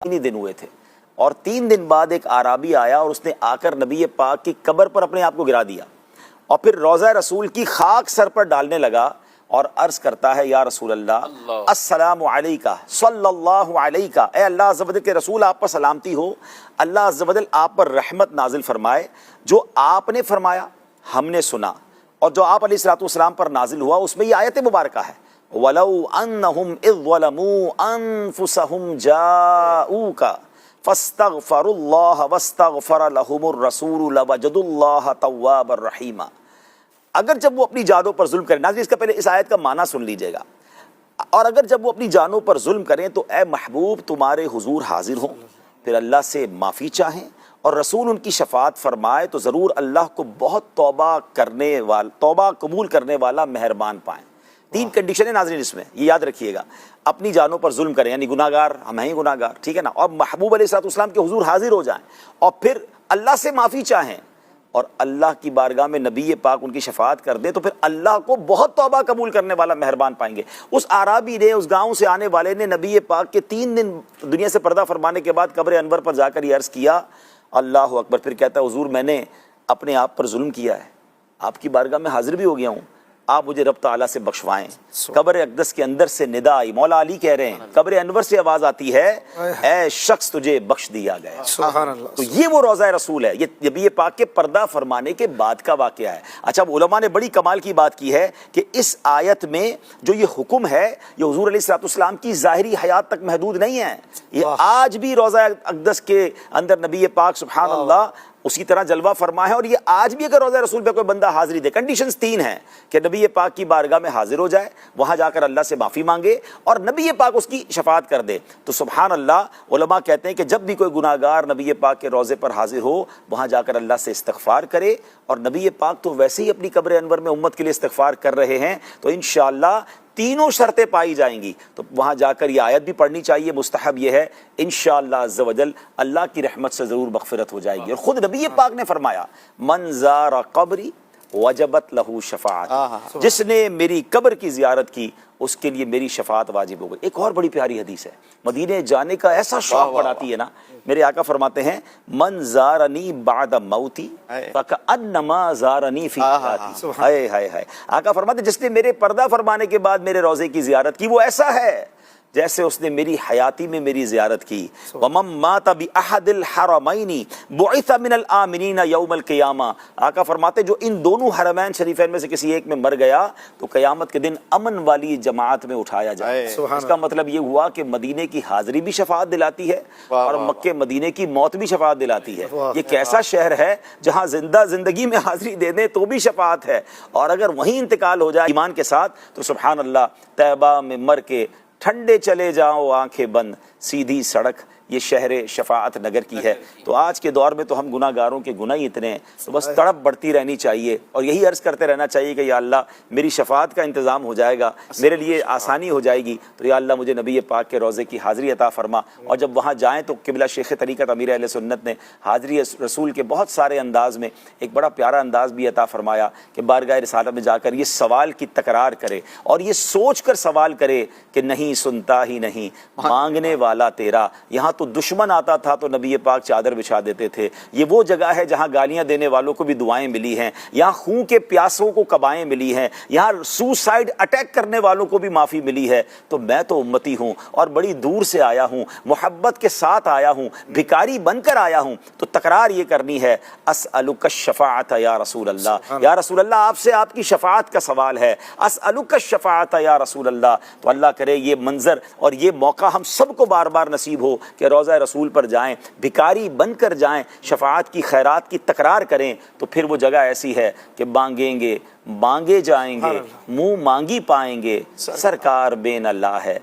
3 दिन हुए थे اور 3 दिन बाद एक आराबी आया और उसने आकर नबी पाक की कब्र पर अपने आप को गिरा दिया और फिर रोज़ा रसूल की खाक सर पर डालने लगा और अर्ज करता है, या रसूल अल्लाह अस्सलामु अलैका सल्लल्लाहु अलैका, ए अल्लाह अज़्ज़ व जल के रसूल आप पर सलामती हो, अल्लाह अज़्ज़ व जल आप पर रहमत नाजिल फरमाए। जो आपने फरमाया हमने सुना और जो आप अलैहिस्सलातु वस्सलाम पर नाजिल हुआ उसमें ये आयत मुबारका है, वलौ अन्नहुम इज़ ज़लमू अनफुसहुम जाऊका फस्तगफरुल्लाह वस्तगफर लहुमुर रसूल लवजदुल्लाह तव्वाबर रहीमा। अगर जब वो अपनी जानों पर जुल्म करें, नाज़रीन इसका पहले इस आयत का माना सुन लीजिएगा, और अगर जब वो अपनी जानों पर जुल्म करें तो ए महबूब तुम्हारे हुजूर हाजिर हों, फिर अल्लाह से माफ़ी चाहें और रसूल उनकी शफाअत फरमाए तो ज़रूर अल्लाह को बहुत तौबा कबूल करने वाला मेहरबान पाएँ। 3 कंडीशन है नाज़रीन इसमें, ये याद रखिएगा। अपनी जानों पर जुल्म करें यानी गुनाहगार हम हैं गुनाहगार, ठीक है ना, और महबूब अलैहिस्सलाम के हुजूर हाजिर हो जाएं और फिर अल्लाह से माफ़ी चाहें और अल्लाह की बारगाह में नबी पाक उनकी शफाअत कर दे तो फिर अल्लाह को बहुत तौबा कबूल करने वाला मेहरबान पाएंगे। उस आराबी ने, उस गांव से आने वाले ने नबी पाक के 3 दिन दुनिया से पर्दा फरमाने के बाद कब्र अनवर पर जाकर ये अर्ज़ किया, अल्लाह अकबर। फिर कहता है, हुजूर मैंने अपने आप पर जुल्म किया है, आपकी बारगाह में हाजिर भी हो गया हूँ, आप मुझे रब ताला से बख्शवाएं। कब्र अक़दस के अंदर से निदा आई, मौला अली कह रहे हैं, कब्र अनवर से आवाज़ आती है, ऐ शख्स तुझे बख्श दिया गया। तो ये वो रोज़ा रसूल है, ये नबी पाक के पर्दा फरमाने के बाद का वाक़या है। अच्छा, उलमा ने बड़ी कमाल की बात की है कि इस आयत में जो ये हुक्म है ये हुज़ूर अलैहिस्सलाम की ज़ाहिरी हयात तक महदूद नहीं है, ये आज भी रोज़ा अक़दस के अंदर नबी पाक सुब्हान अल्लाह उसी तरह जलवा फरमा है। और ये आज भी अगर रोज़ा रसूल पे कोई बंदा हाजिरी दे, कंडीशंस 3 हैं कि नबी पाक की बारगाह में हाजिर हो जाए, वहाँ जाकर अल्लाह से माफ़ी मांगे और नबी पाक उसकी शफाअत कर दे। तो सुब्हान अल्लाह, उलमा कहते हैं कि जब भी कोई गुनाहगार नबी पाक के रोज़े पर हाजिर हो वहाँ जाकर अल्लाह से इस्तिग़फ़ार करे, और नबी पाक तो वैसे ही अपनी कब्र अनवर में उम्मत के लिए इस्तिग़फ़ार कर रहे हैं, तो इंशाअल्लाह 3 शर्तें पाई जाएंगी। तो वहाँ जाकर ये आयत भी पढ़नी चाहिए, मुस्तहब ये है, इंशाअल्लाह अज़्ज़ व जल अल्लाह की रहमत से ज़रूर मग़फ़िरत हो जाएगी। और ख़ुद नबी पाक ने फरमाया, मन ज़ारा क़ब्री वजबत लहू शफ़ाअत, जिसने मेरी कब्र की ज़ियारत की उसके लिए मेरी शफाअत वाजिब हो गई। एक और बड़ी प्यारी हदीस है, मदीने जाने का ऐसा शौक़ बढ़ाती है ना, मेरे आका फरमाते हैं, मन ज़ारनी बाद मौती फ़कअन्नमा ज़ारनी फ़ी हयाती। हाय हाय हाय, आका फरमाते जिसने मेरे पर्दा फरमाने के बाद मेरे रोज़े की ज़ियारत की वो ऐसा है जैसे उसने मेरी हयाती में मेरी ज़ियारत की। वमम माता बि अहदिल हरमैनी बुइसा मिनल आमिनीना यौमल क़ियामा, आका फरमाते जो इन दोनों हरमैन शरीफैन में से किसी एक में मर गया तो क़यामत के दिन अमन वाली जमात में उठाया जाए। इसका मतलब ये हुआ कि मदीने की हाज़िरी भी शफाअत दिलाती है और मक्के मदीने की मौत भी शफाअत दिलाती है। ये कैसा शहर है जहाँ ज़िंदगी में हाज़िरी दे दें तो भी शफाअत है, और अगर वहीं इंतकाल हो जाए ईमान के साथ तो सुब्हान अल्लाह, तैबा में मर के ठंडे चले जाओ आंखें बंद, सीधी सड़क ये शहर शफाअत नगर की है। तो आज के दौर में तो हम गुनाहगारों के गुनाह ही इतने हैं, तो बस तड़प बढ़ती रहनी चाहिए और यही अर्ज़ करते रहना चाहिए कि या अल्लाह मेरी शफाअत का इंतज़ाम हो जाएगा, मेरे लिए आसानी हो जाएगी, तो या अल्लाह मुझे नबी पाक के रोज़े की हाज़िरी अता फरमा। और जब वहाँ जाएँ तो क़िबला शेख तरीक़त अमीर अहले सुन्नत ने हाज़िरी रसूल के बहुत सारे अंदाज़ में एक बड़ा प्यारा अंदाज़ भी अता फरमाया कि बारगाह रिसालत में जाकर ये सवाल की तकरार करे और ये सोच कर सवाल करे कि नहीं सुनता ही नहीं मांगने वाला तेरा। यहाँ तो दुश्मन आता था तो नबी पाक चादर बिछा देते थे। ये वो जगह है जहाँ गालियाँ देने वालों को भी दुआएं मिली हैं, यहाँ खून के प्यासों को कबाएं मिली हैं, यहाँ सुसाइड अटैक करने वालों को भी माफ़ी मिली है। तो मैं तो उम्मती हूँ और बड़ी दूर से आया हूँ, मोहब्बत के साथ आया हूँ, भिखारी बनकर आया हूँ, तो तकरार ये करनी है, अस्अलुका शफ़ाअत या रसूल अल्लाह, या रसूल अल्लाह आपसे आपकी शफ़ाअत का सवाल है, अस्अलुका शफ़ाअत या रसूल अल्लाह। तो अल्लाह करे ये मंजर और ये मौका हम सबको बार बार नसीब हो कि रोज़ा रसूल पर जाएं, भिखारी बनकर जाएं, शफाअत की खैरात की तकरार करें, तो फिर वो जगह ऐसी है कि मांगेंगे मांगे जाएंगे, मुंह मांगी पाएंगे, सरकार बेन अल्लाह है।